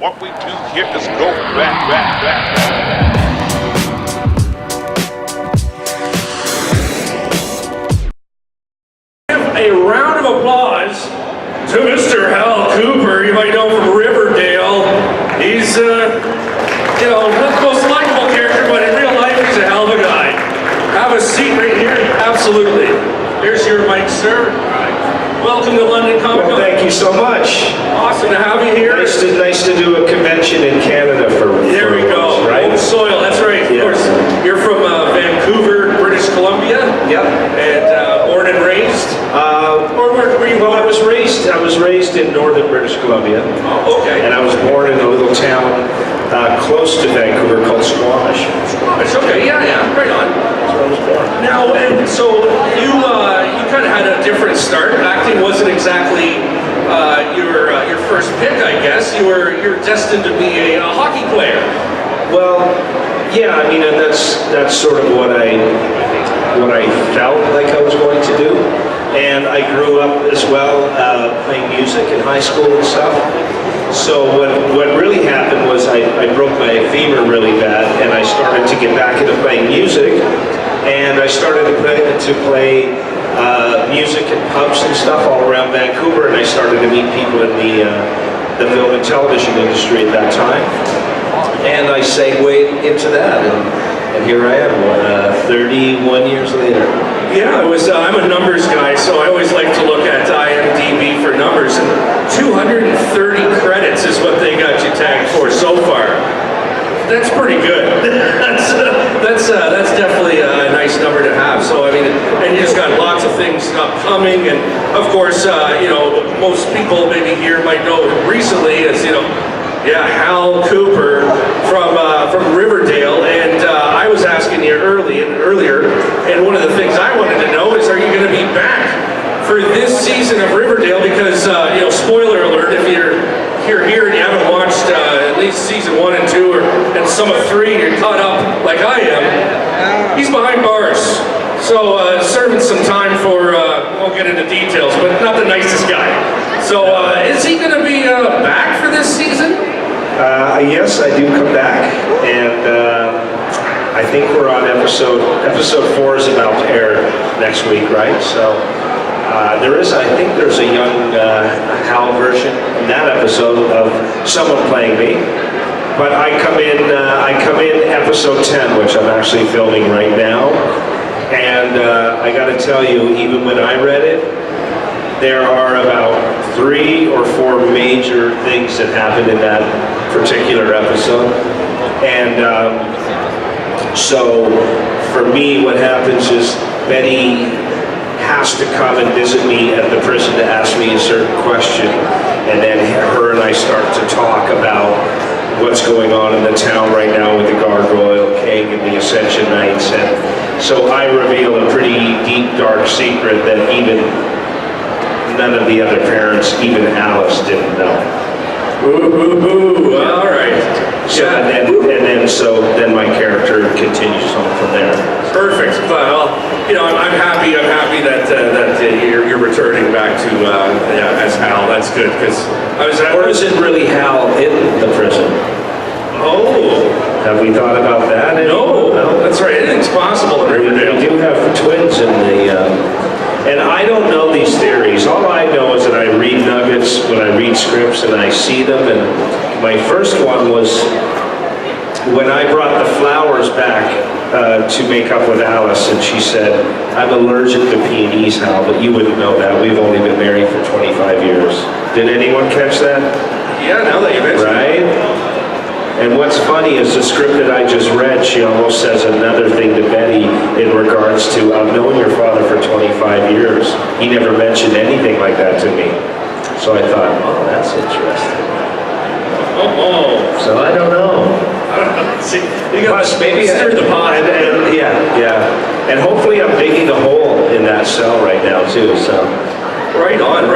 What we do here is go back. A round of applause to Mr. Hal Cooper. You might know from Riverdale. He's, not the most likable character, but in real life, he's a hell of a guy. Have a seat right here. Absolutely. Here's your mic, sir. Welcome to London Comic Con. Well, thank you so much. Awesome to have you here. Nice to do a convention in Canada for There we go. Right? Home soil. That's right. Of course. You're from Vancouver, British Columbia. Yep. And born and raised. Or where were you? Well, I was raised in northern British Columbia. Oh, okay. And I was born in a little town close to Vancouver called Squamish. Squamish. Okay. Yeah. Right on. That's where I was born. Now, and so you kind of had a different start. Acting wasn't exactly your first pick, I guess. You're destined to be a hockey player. Well, yeah. I mean, that's sort of what I felt like I was going to do. And I grew up as well playing music in high school and stuff. So what really happened was I broke my femur really bad, and I started to get back into playing music. And I started to play music in pubs and stuff all around Vancouver, and I started to meet people in the film and television industry at that time. And I segued into that, and here I am, 31 years later. Yeah, I'm a numbers guy, so I always like to look at IMDb for numbers, and 230 credits is what they got you tagged for so far. That's pretty good. That's definitely a nice number to have. So I mean, and you just got lots of things upcoming, and of course, most people maybe here might know recently as Hal Cooper from Riverdale, and I was asking you earlier, and one of the things I wanted to know is, are you going to be back for this season of Riverdale? Because spoiler alert, if you're here and you haven't watched at least season 1 and 2 and some of 3, you're caught up like I am. He's behind bars, so serving some time for won't get into details, but not the nicest guy. So is he going to be back for this season? Yes, I do come back, and I think we're on episode 4 is about to air next week, right? So I think there's a young Hal version in that episode of someone playing me. But I come in episode 10, which I'm actually filming right now, and I got to tell you, even when I read it, there are about 3 or 4 major things that happened in that particular episode. And so for me, what happens is Betty has to come and visit me at the prison to ask me a certain question, and then her and I start to talk about what's going on in the town right now with the Gargoyle King and the Ascension Knights. And so I reveal a pretty deep, dark secret that even none of the other parents, even Alice, didn't know. Ooh, all right. So, yeah. Then my character continues on from there. Perfect. Well, I'm happy that you're returning back to as Hal. That's good, because I was at. Or is it really Hal in the prison? Oh. Have we thought about that? No, that's right. Anything's possible in Riverdale. We do have twins in the. And I don't know these theories. All I know is that I read nuggets when I read scripts and I see them. And my first one was when I brought the flowers back to make up with Alice, and she said, "I'm allergic to peonies, Hal, but you wouldn't know that. We've only been married for 25 years." Did anyone catch that? Yeah, now that you mention it. Right? And what's funny is the script that I just read, she almost says another thing to Betty in regards to, "I've known your father for 25 years. He never mentioned anything like that to me." So I thought, oh, that's interesting. So I don't know. See, you got maybe stir the pot. And yeah. And hopefully I'm digging a hole in that cell right now too. So. Right on.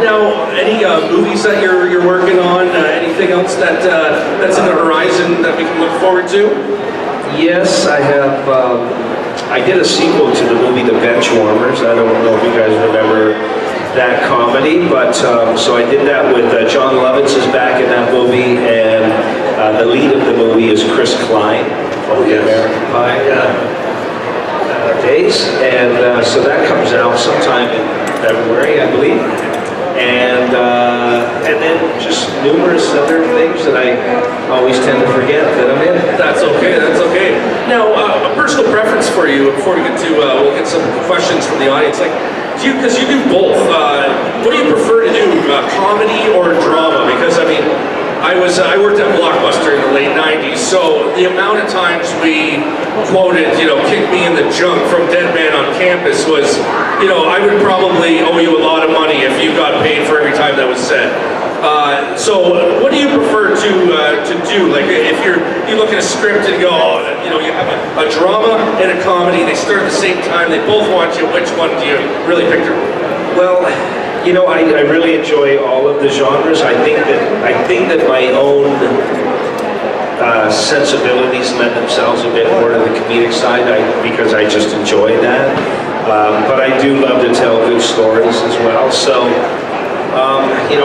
Now, any movies that you're working on? Anything else that's in the horizon that we can look forward to? Yes, I have. I did a sequel to the movie The Benchwarmers. I don't know if you guys remember that comedy, but so I did that with John Lovitz is back in that movie, and the lead of the movie is Chris Klein from the American Pie days, and so that comes out sometime in February, I believe, and then just numerous other things that I always tend to forget that I'm in. That's okay, that's okay. Now, a personal preference for you before we get to, we'll get some questions from the audience. Like, because you do both, what do you prefer to do, comedy or drama? Because, I mean, I worked at Blockbuster in the late 90s, so the amount of times we quoted, kick me in the junk from Dead Man on Campus was, I would probably owe you a lot of money if you got paid for every time that was said. So what do you prefer to do? Like if you look at a script and go, you have a drama and a comedy, they start at the same time, they both want you, which one do you really pick? Well, I really enjoy all of the genres. I think that my own sensibilities lend themselves a bit more to the comedic side because I just enjoy that. But I do love to tell good stories as well. So,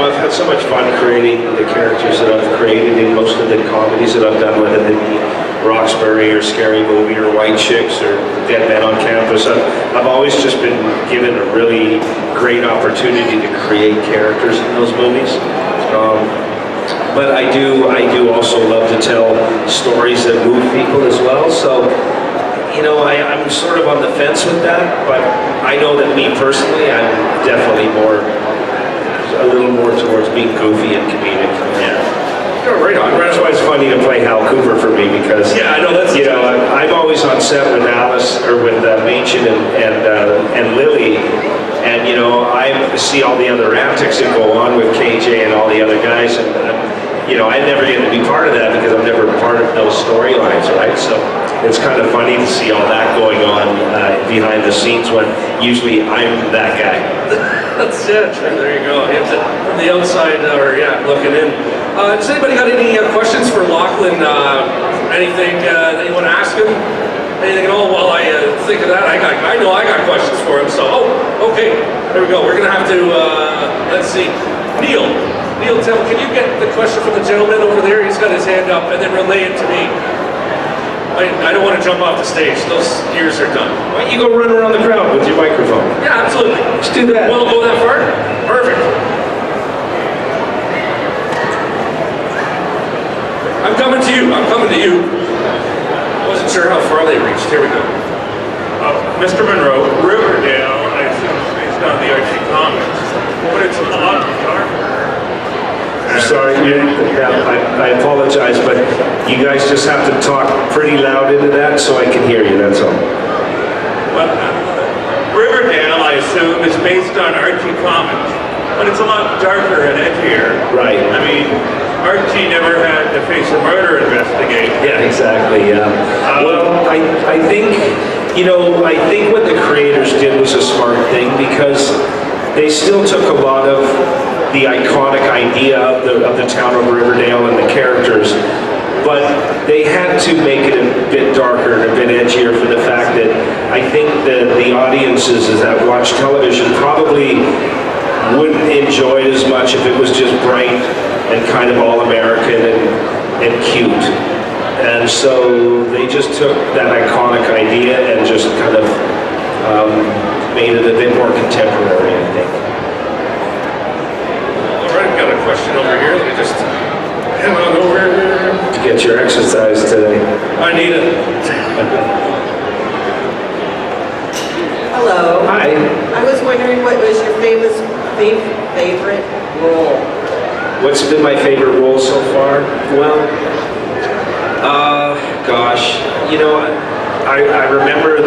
I've had so much fun creating the characters that I've created in most of the comedies that I've done, whether they be Roxbury or Scary Movie or White Chicks or Dead Man on Campus. I've always just been given a really great opportunity to create characters in those movies. But I do also love to tell stories that move people as well. So, I'm sort of on the fence with that, but I know that me personally, I'm definitely a little more towards being goofy and comedic. Yeah. Right on. That's why it's funny to play Hal Cooper for me because I know that's I'm always on set with Alice or with Machen and Lily, and I see all the other antics that go on with KJ and all the other guys, and I never get to be part of that because I'm never part of those storylines, right? So it's kind of funny to see all that going on behind the scenes when usually I'm that guy. That's it. There you go. From the outside, looking in. Does anybody got any questions for Lochlyn? Anything that you want to ask him? Anything at all? While I think of that, I know I got questions for him. So, okay, there we go. We're gonna have to let's see, Neil, can you get the question from the gentleman over there? He's got his hand up, and then relay it to me. I don't want to jump off the stage. Those years are done. Why don't you go run around the crowd with your microphone? Yeah, absolutely. Let's do that. Want to go that far? Perfect. I'm coming to you. I wasn't sure how far they reached. Here we go. Mr. Munro, Riverdale, I assume is based on the Archie comics, but it's a lot darker. I'm sorry, I apologize, but you guys just have to talk pretty loud into that so I can hear you, that's all. Well, Riverdale, I assume, is based on Archie comics, but it's a lot darker and edgier. Right. I mean, Archie never had to face a murder investigation. Yeah, exactly, yeah. I think what the creators did was a smart thing because they still took a lot of the iconic idea of the town of Riverdale and the characters, but they had to make it a bit darker and a bit edgier for the fact that I think that the audiences that watch television probably wouldn't enjoy it as much if it was just bright and kind of all-American and cute. And so they just took that iconic idea and just kind of made it a bit more contemporary, I think. Got a question over here. Let me just head on over to get your exercise today. I need it. Hello. Hi. I was wondering what was your favorite role? What's been my favorite role so far? Well, gosh, I remember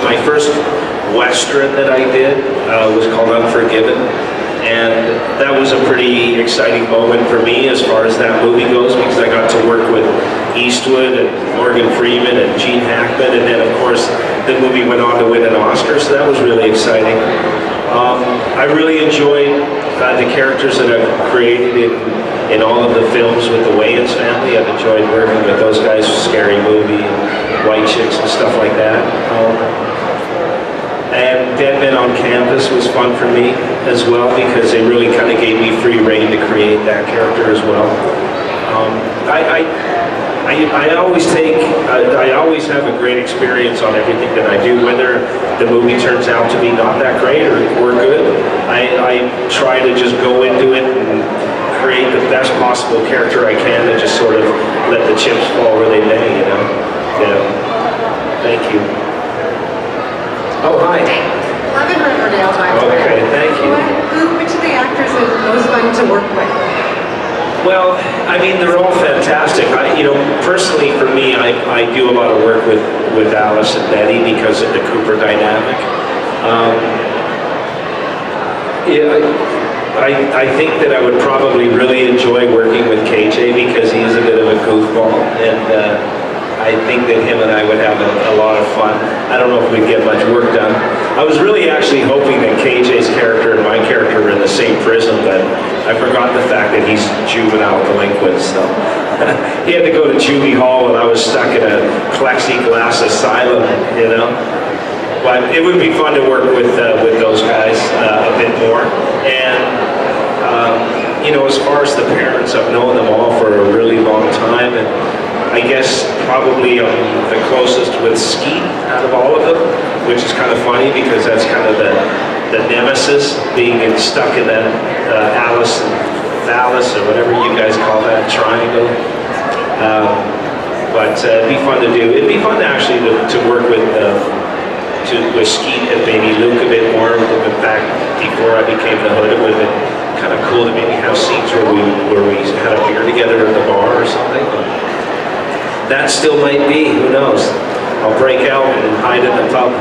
my first Western that I did was called Unforgiven. And that was a pretty exciting moment for me as far as that movie goes because I got to work with Eastwood and Morgan Freeman and Gene Hackman, and then of course the movie went on to win an Oscar, so that was really exciting. I really enjoyed the characters that I've created in all of the films with the Wayans family. I've enjoyed working with those guys, Scary Movie, White Chicks and stuff like that. And Dead Men on Campus was fun for me as well because they really kind of gave me free rein to create that character as well. I always have a great experience on everything that I do, whether the movie turns out to be not that great or good. I try to just go into it and create the best possible character I can and just sort of let the chips fall where they may, you know? Yeah. Thank you. Oh, hi. I'm in Riverdale, by the way. Okay, thank you. Which of the actors is most fun to work with? Well, I mean, they're all fantastic. Personally for me, I do a lot of work with Alice and Betty because of the Cooper dynamic. I think that I would probably really enjoy working with KJ because he's a bit of a goofball, and I think that him and I would have a lot of fun. I don't know if we'd get much work done. I was really actually hoping that KJ's character and my character were in the same prison, but I forgot the fact that he's juvenile delinquent, so he had to go to juvie hall while I was stuck in a plexiglass asylum, you know? But it would be fun to work with those guys a bit more. And as far as the parents, I've known them all for a really long time, and I guess probably the closest with Skeet out of all of them, which is kind of funny because that's kind of the nemesis, being stuck in that Alice and Phallus or whatever you guys call that triangle. But it'd be fun to do. It'd be fun actually to work with Skeet and maybe Luke a bit more. In fact, before I became the Hood, it would have been kind of cool to maybe have scenes where we had a beer together at the bar or something. That still might be, who knows? I'll break out and hide in the pub.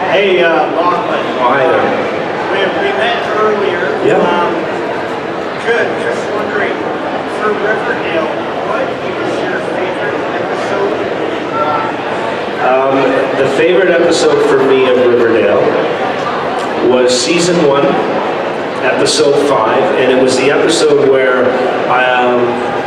Hey, Lochlyn. Oh, hi there. We met earlier. Yeah. Good. Just wondering, for Riverdale, what is your favorite episode and why? The favorite episode for me of Riverdale was season 1, episode 5, and it was the episode where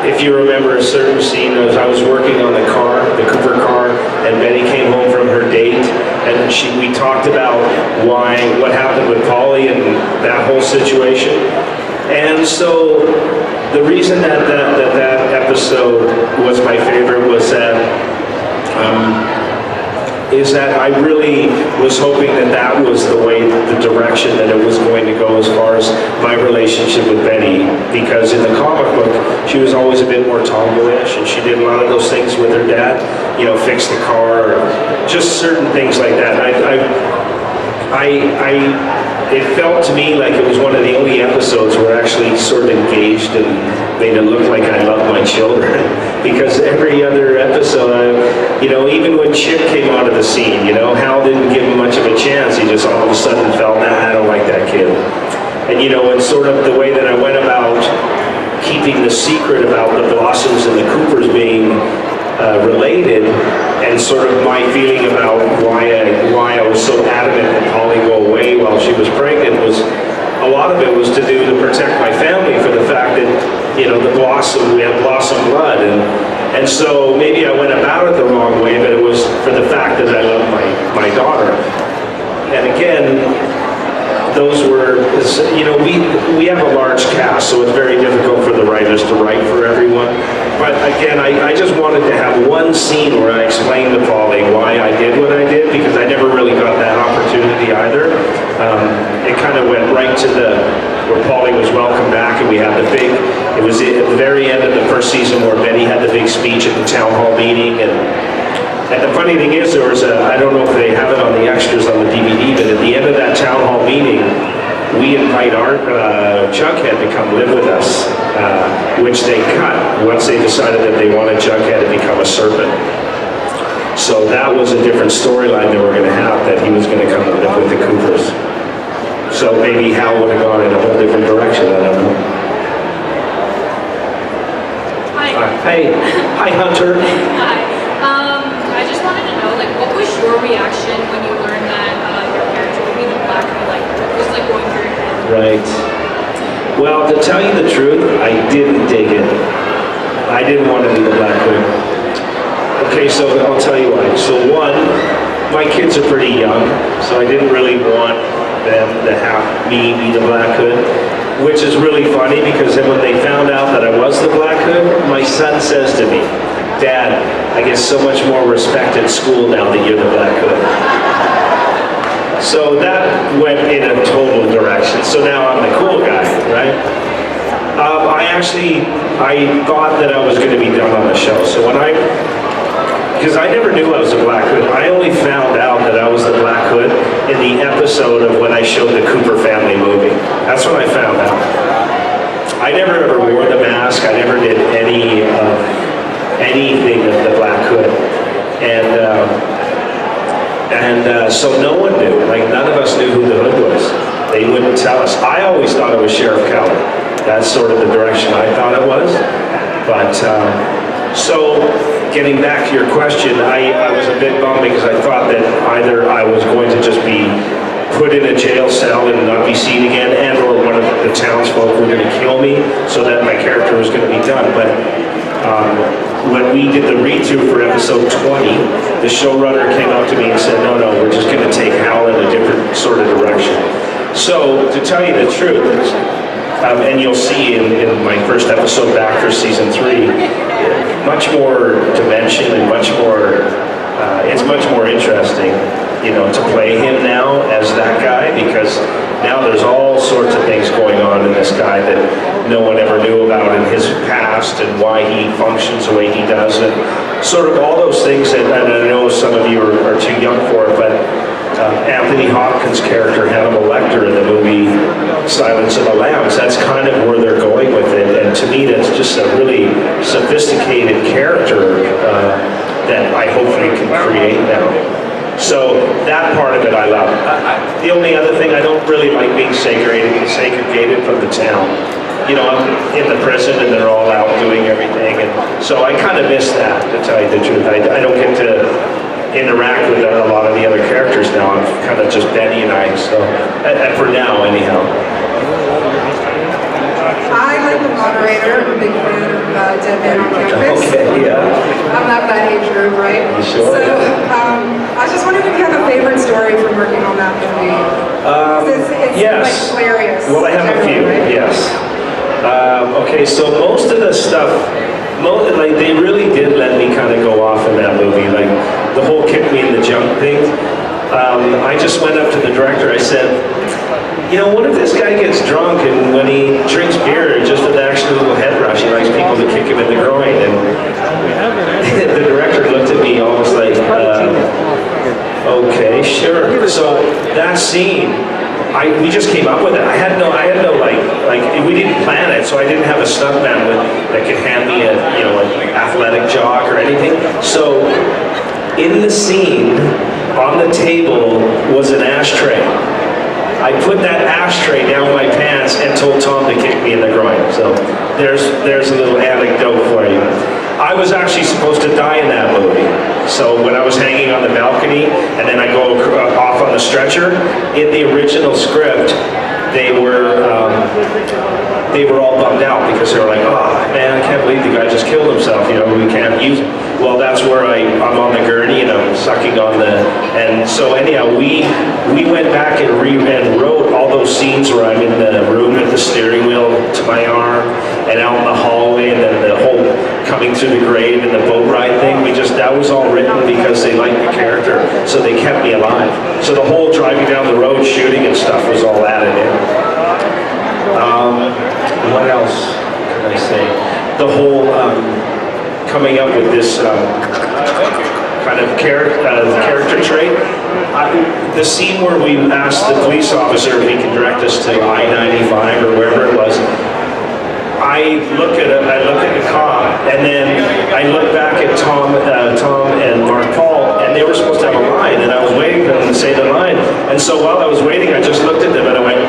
if you remember a certain scene, as I was working on the Cooper car, and Betty came home from her date, and we talked about what happened with Polly and that whole situation. And so the reason that episode was my favorite was that I really was hoping that was the direction that it was going to go as far as my relationship with Betty, because in the comic book, she was always a bit more tomboyish, and she did a lot of those things with her dad, fix the car, or just certain things like that. It felt to me like it was one of the only episodes where I actually sort of engaged and made it look like I loved my children. Because every other episode, even when Chip came onto the scene, Hal didn't give him much of a chance. He just all of a sudden felt, I don't like that kid. And and sort of the way that I went about keeping the secret about the Blossoms and the Coopers being related, and sort of my feeling about why I was so adamant that Polly go away while she was pregnant a lot of it was to protect my family, for the fact that we have Blossom blood, and so maybe I went about it the wrong way, but it was for the fact that I love my daughter. And again, those were, we have a large cast, so it's very difficult for the writers to write for everyone. But again, I just wanted to have one scene where I explained to Polly why I did what I did, because I never really got that opportunity either. It kind of went right to where Polly was welcome back, and we had it was at the very end of the first season where Betty had the big speech at the town hall meeting, and the funny thing is, there was I don't know if they have it on the extras on the DVD, but at the end of that town hall meeting, we invite Jughead to come live with us, which they cut once they decided that they wanted Jughead to become a serpent. So that was a different storyline they were going to have, that he was going to come and live with the Coopers. So maybe Hal would have gone in a whole different direction, I don't know. Hi. Hi, Hunter. Hi. I just wanted to know, what was your reaction when you learned that your character would be the Black Knight? What was going through your head? Right. Well, to tell you the truth, I didn't dig it. I didn't want to be the Black Knight. Okay, so I'll tell you why. So one, my kids are pretty young, so I didn't really want them to have me be the Black Hood, which is really funny because then when they found out that I was the Black Hood, my son says to me, "Dad, I get so much more respect at school now that you're the Black Hood." So that went in a total direction. So now I'm the cool guy, right? I thought that I was going to be done on the show. So because I never knew I was a Black Hood. I only found out that I was the Black Hood in the episode of when I showed the Cooper family movie. That's when I found out. I never ever wore the mask. I never did anything of the Black Hood. And so no one knew. Like, none of us knew who the Hood was. They wouldn't tell us. I always thought it was Sheriff Keller. That's sort of the direction I thought it was. But, so getting back to your question, I was a bit bummed because I thought that either I was going to just be put in a jail cell and not be seen again, and or one of the townsfolk were going to kill me so that my character was going to be done. But when we did the read-through for episode 20, the showrunner came up to me and said, no, we're just going to take Hal in a different sort of direction. So to tell you the truth, and you'll see in my first episode back for season 3, much more dimension and much more, it's much more interesting, to play him now as that guy, because now there's all sorts of things going on in this guy that no one ever knew about in his past and why he functions the way he does, and sort of all those things that, and I know some of you are too young for it, but Anthony Hopkins' character, Hannibal Lecter, in the movie Silence of the Lambs, that's kind of where they're going with it. And to me, that's just a really sophisticated character that I hopefully can create now. So that part of it I love. The only other thing, I don't really like being segregated from the town. I'm in the prison and they're all out doing everything. And so I kind of miss that, to tell you the truth. I don't get to interact with a lot of the other characters now. I'm kind of just Benny and I, so for now anyhow. I like the moderator. I'm a big fan of Dead Man on Campus. Okay, yeah. I'm not that age group, right? Sure. So I was just wondering if you have a favorite story from working on that movie. It's yes. like hilarious. Well, I have a few, right? yes. Okay, so most of the stuff, like they really did let me kind of go off in that movie, like the whole kick me in the junk thing. I just went up to the director, I said, what if this guy gets drunk and when he drinks beer, just with actually a little head rush, he likes people to kick him in the groin? And the director looked at me almost like, okay, sure. So that scene, we just came up with it. I had no like we didn't plan it, so I didn't have a stuntman that could hand me an athletic jog or anything. So in the scene, on the table was an ashtray. I put that ashtray down my pants and told Tom to kick me in the groin. So there's a little anecdote for you. I was actually supposed to die in that movie. So when I was hanging on the balcony and then I go off on the stretcher, in the original script, they were all bummed out because they were like, oh man, I can't believe the guy just killed himself, we can't use him. Well, that's where I'm on the gurney and I'm sucking on and so anyhow, we went back and wrote all those scenes where I'm in the room with the steering wheel to my arm and out in the hallway and then the whole coming through the grave and the boat ride thing. That was all written because they liked the character, so they kept me alive. So the whole driving down the road, shooting and stuff was all added in. What else can I say? The whole coming up with this kind of character trait. The scene where we asked the police officer if he could direct us to I-95 or wherever it was, I look at the cop, and then I look back at Tom and Mark Paul, and they were supposed to have a line, and I was waiting for them to say the line. And so while I was waiting, I just looked at them and I went.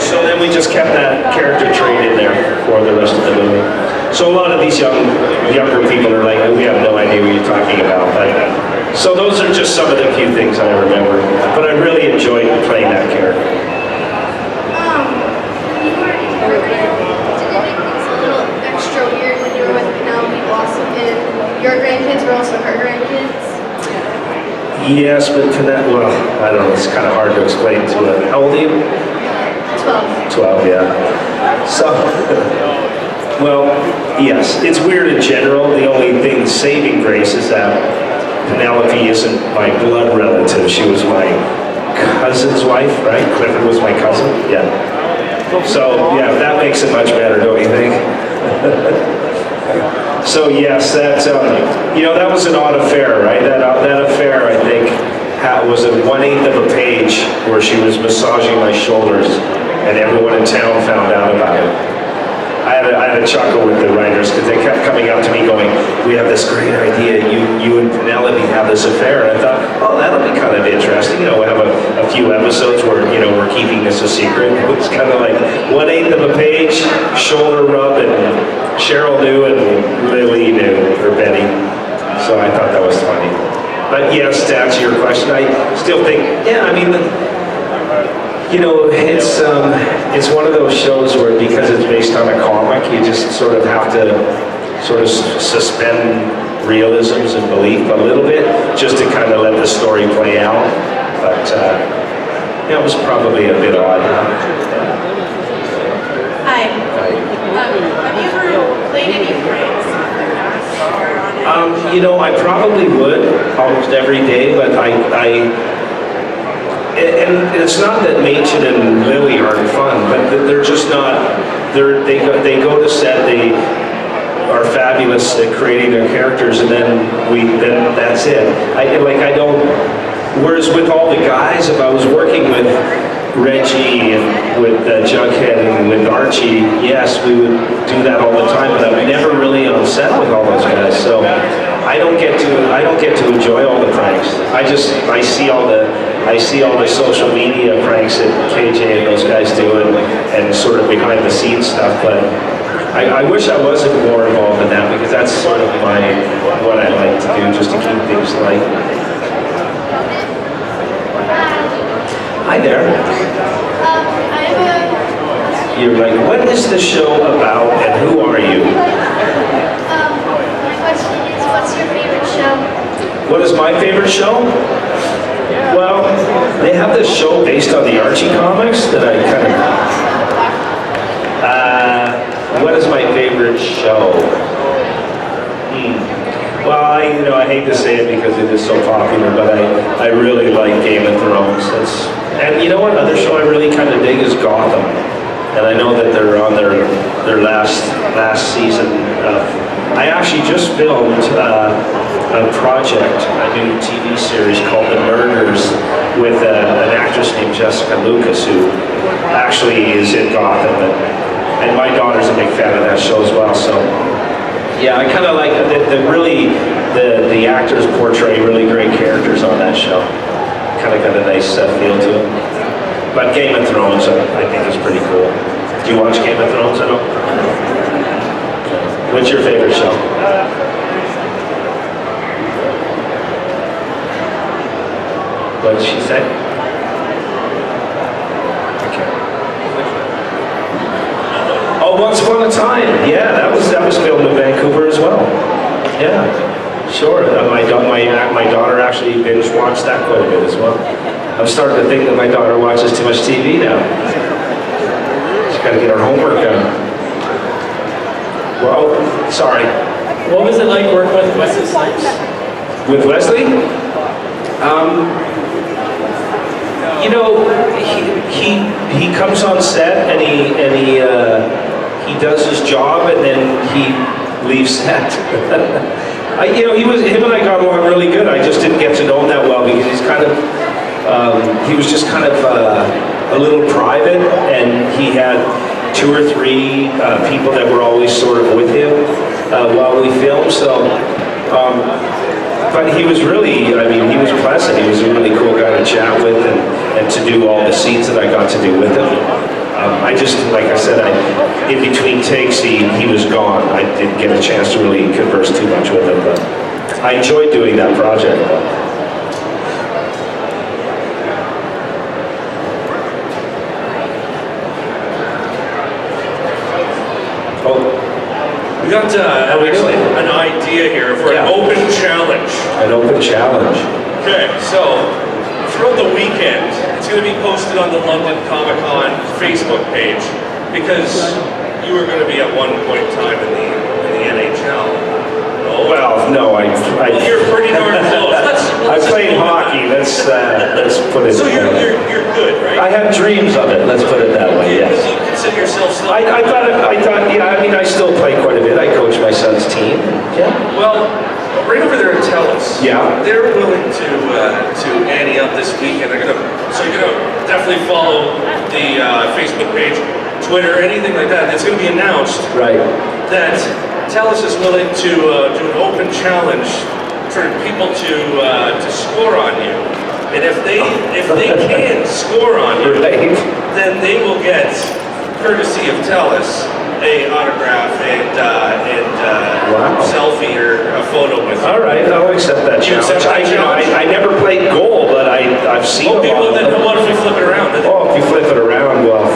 So then we just kept that character trait in there for the rest of the movie. So a lot of these younger people are like, we have no idea what you're talking about. So those are just some of the few things I remember. But I really enjoyed playing that character. You were in Riverdale. Did it make things a little extra weird when you were with Penelope Blossom and your grandkids were also her grandkids? Yes, but well, I don't know, it's kind of hard to explain to it. How old are you? 12. 12, yeah. So, well, yes, it's weird in general. The only thing saving grace is that Penelope isn't my blood relative. She was my cousin's wife, right? Clifford was my cousin, yeah. So, yeah, that makes it much better, don't you think? So, yes, that, that was an odd affair, right? That affair, I think, was a 1/8 of a page where she was massaging my shoulders, and everyone in town found out about it. I had a chuckle with the writers because they kept coming up to me going, "We have this great idea. You and Penelope have this affair." And I thought, "Oh, that'll be kind of interesting. We'll have a few episodes where we're keeping this a secret." It was kind of like 1/8 of a page, shoulder rub, and Cheryl knew and Lily knew, or Betty. So I thought that was funny. But yes, to answer your question, I still think, yeah, I mean. It's one of those shows where because it's based on a comic, you just sort of have to sort of suspend realisms and belief a little bit just to kind of let the story play out. But it was probably a bit odd. Hi. Have you ever played any pranks on the cast or on any show? I probably would almost every day, but and it's not that Machen and Lily aren't fun, but they're just not. They go to set. They are fabulous at creating their characters, and then that's it. I don't. Whereas with all the guys, if I was working with Reggie and with Jughead and with Archie, yes, we would do that all the time. But I'm never really on set with all those guys, so I don't get to enjoy all the pranks. I see all the social media pranks that KJ and those guys do and sort of behind the scenes stuff, but I wish I wasn't more involved in that because that's sort of what I like to do, just to keep things light. Hi there. I have You're like, what is the show about and who are you? my question is, what's your favorite show? What is my favorite show? Well, they have this show based on the Archie comics that I kind of... what is my favorite show? Well, I hate to say it because it is so popular, but I really like Game of Thrones. And you know what other show I really kind of dig is Gotham. And I know that they're on their last season. I actually just filmed a project, a new TV series called The Murders with an actress named Jessica Lucas who actually is in Gotham. And my daughter's a big fan of that show as well. So yeah, I kind of like the actors portray really great characters on that show. Kind of got a nice feel to it. But Game of Thrones, I think is pretty cool. Do you watch Game of Thrones at all? What's your favorite show? What did she say? Okay. Oh, Once Upon a Time. Yeah, that was filmed in Vancouver as well. Yeah, sure. My daughter actually binge watched that quite a bit as well. I'm starting to think that my daughter watches too much TV now. She's got to get her homework done. Well, sorry. What was it like working with Wesley Snipes? With Wesley? He comes on set and he does his job and then he leaves set. Him and I got along really good. I just didn't get to know him that well because he's kind of he was just kind of a little private, and he had 2 or 3 people that were always sort of with him while we filmed. So, but he was really, he was pleasant. He was a really cool guy to chat with and to do all the scenes that I got to do with him. I just, like I said, in between takes, he was gone. I didn't get a chance to really converse too much with him, but I enjoyed doing that project. We got actually an idea here for an open challenge. An open challenge. Okay, so throughout the weekend, it's going to be posted on the London Comic Con Facebook page because you were going to be at one point in time in the NHL. No? Well, no, Well, you're pretty darn close. I played hockey. Let's put it. So you're good, right? I have dreams of it. Let's put it that way. Yes. You consider yourself still. I thought. Yeah. I mean, I still play quite a bit. I coach my son's team. Yeah. Well, right over there at Telus. Yeah. They're willing to ante up this weekend. So you're gonna definitely follow the Facebook page, Twitter, anything like that. It's gonna be announced Right. that Telus is willing to do an open challenge for people to score on you. And if they can score on you, Right. then they will get, courtesy of Telus, a autograph and Wow. selfie or a photo with you. All right. I'll accept that You challenge. accept that challenge? I never played goal, but I've seen Oh, a people, lot of then them. what if we flip it around? Oh, if you flip it around, well,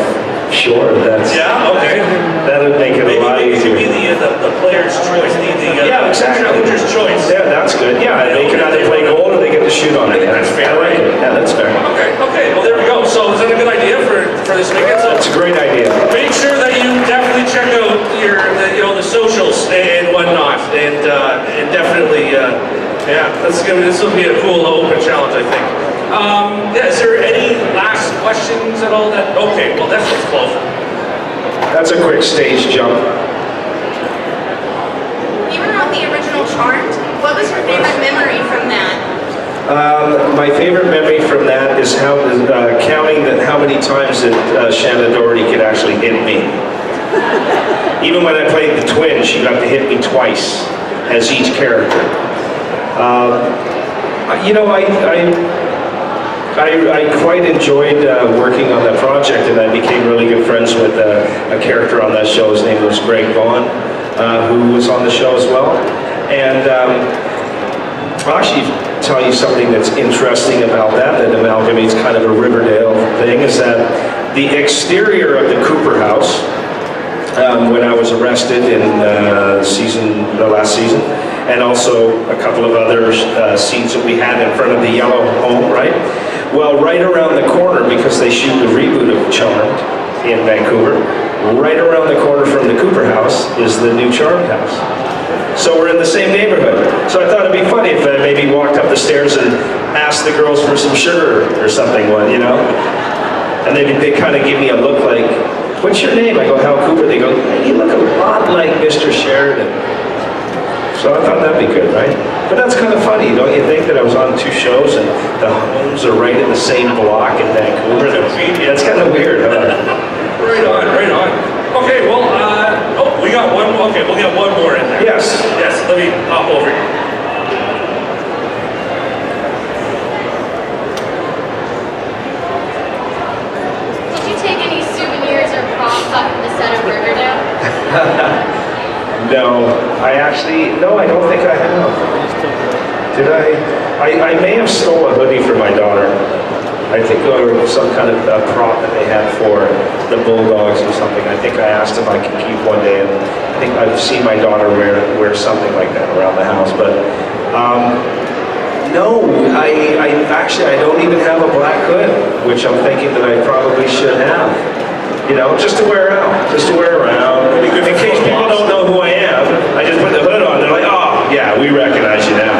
sure. That's Yeah, okay. that'd make it a lot Maybe it could easier. be the player's choice, Yeah, exactly. challenger's choice. Yeah, that's good. Yeah, they can either play goal or they get to shoot on I it. think that's fair, I like right? it. Yeah, that's fair. Okay, well there we go. So is that a good idea for this weekend? So That's a great idea. make sure that you definitely check out the socials and whatnot, and definitely this will be a cool open challenge, I think. Yeah, is there any last questions at all? Okay, well that's what's close. That's a quick stage jump. You wrote the original Charmed. What was your favorite memory from that? My favorite memory from that is counting how many times that Shannon Doherty could actually hit me. Even when I played the twin, she got to hit me twice as each character. I quite enjoyed working on that project, and I became really good friends with a character on that show. His name was Greg Vaughn, who was on the show as well. And I'll actually tell you something that's interesting about that amalgamates kind of a Riverdale thing, is that the exterior of the Cooper house, when I was arrested in the last season, and also a couple of other scenes that we had in front of the yellow home, right? Well, right around the corner, because they shoot the reboot of Charmed in Vancouver, right around the corner from the Cooper house is the new Charmed house. So we're in the same neighborhood. So I thought it'd be funny if I maybe walked up the stairs and asked the girls for some sugar or something, and they kind of give me a look like, "What's your name?" I go, "Hal Cooper." They go, "You look a lot like Mr. Sheridan." So I thought that'd be good, right? But that's kind of funny, don't you think, that I was on two shows and the homes are right in the same block in Vancouver? That's kind of weird, huh? Right on. Okay, well, we got one more. Okay, we'll get one more in there. Yes. Yes, let me hop over here. Did you take any souvenirs or props off of the set of Riverdale? No, I don't think I have. Did I? I may have stole a hoodie for my daughter. I think or some kind of prop that they had for the Bulldogs or something. I think I asked if I could keep one day, and I think I've seen my daughter wear something like that around the house. But no, I don't even have a black hood, which I'm thinking that I probably should have. Just to wear around. In case people don't know who I am, I just put the hood on. They're like, "Oh, yeah, we recognize you now."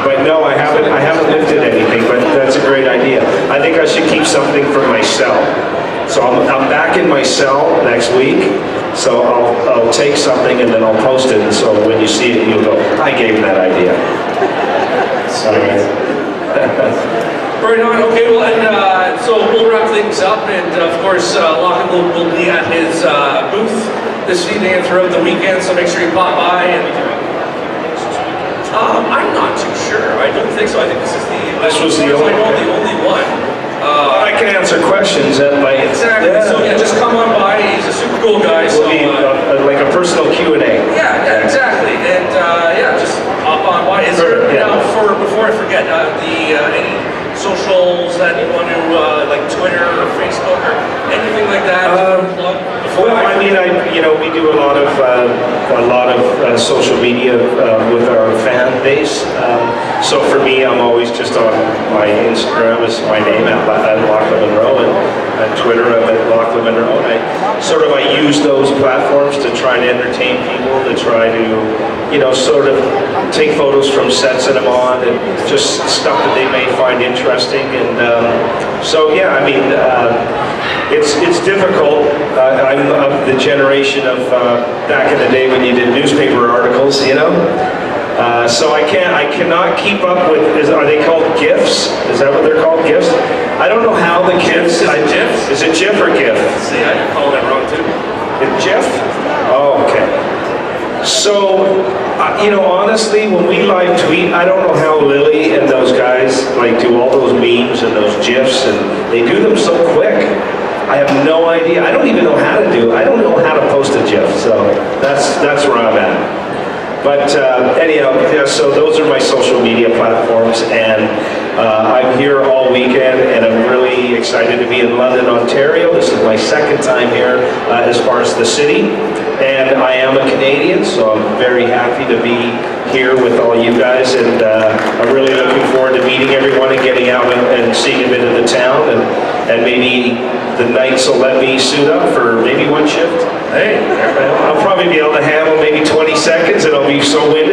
But no, I haven't lifted anything. But that's a great idea. I think I should keep something for my cell. So I'm back in my cell next week. So I'll take something and then I'll post it. And so when you see it, you'll go, "I gave him that idea." All right. Right on. Okay, well, and so we'll wrap things up, and of course, Lochlyn will be at his booth this evening and throughout the weekend. So make sure you pop by. And I'm not too sure. I don't think so. I think this was the only one. I can answer questions at my Exactly. Yeah. So yeah, just come on by. He's a super cool guy. So Will be like a personal Q&A. yeah, exactly. And just hop on by. Is there before I forget any socials that you want to like Twitter or Facebook or anything like that? Plug before Well, I mean, we do a lot of social media with our fan base. So for me, I'm always just on my Instagram is my name at Lochlyn Munro, and Twitter I'm at Lochlyn Munro. And I use those platforms to try to entertain people, to try to sort of take photos from sets that I'm on, and just stuff that they may find interesting. And so yeah, I mean, it's difficult. I'm of the generation of back in the day when you did newspaper articles, so I cannot keep up with. Are they called GIFs? Is that what they're called, GIFs? I don't know how the kids. Is it GIFs? Is it GIF or GIF? See, I called it wrong too. GIF? Oh, okay. So, honestly, when we live tweet, I don't know how Lily and those guys do all those memes and those GIFs, and they do them so quick. I have no idea. I don't even know how to do. I don't know how to post a GIF. So that's where I'm at. But anyhow, yeah, so those are my social media platforms, and I'm here all weekend, and I'm really excited to be in London, Ontario. This is my second time here as far as the city, and I am a Canadian, so I'm very happy to be here with all you guys, and I'm really looking forward to meeting everyone and getting out and seeing a bit of the town, and maybe the nights will let me suit up for maybe one shift. Hey, I'll probably be able to handle maybe 20 seconds, and I'll be so winded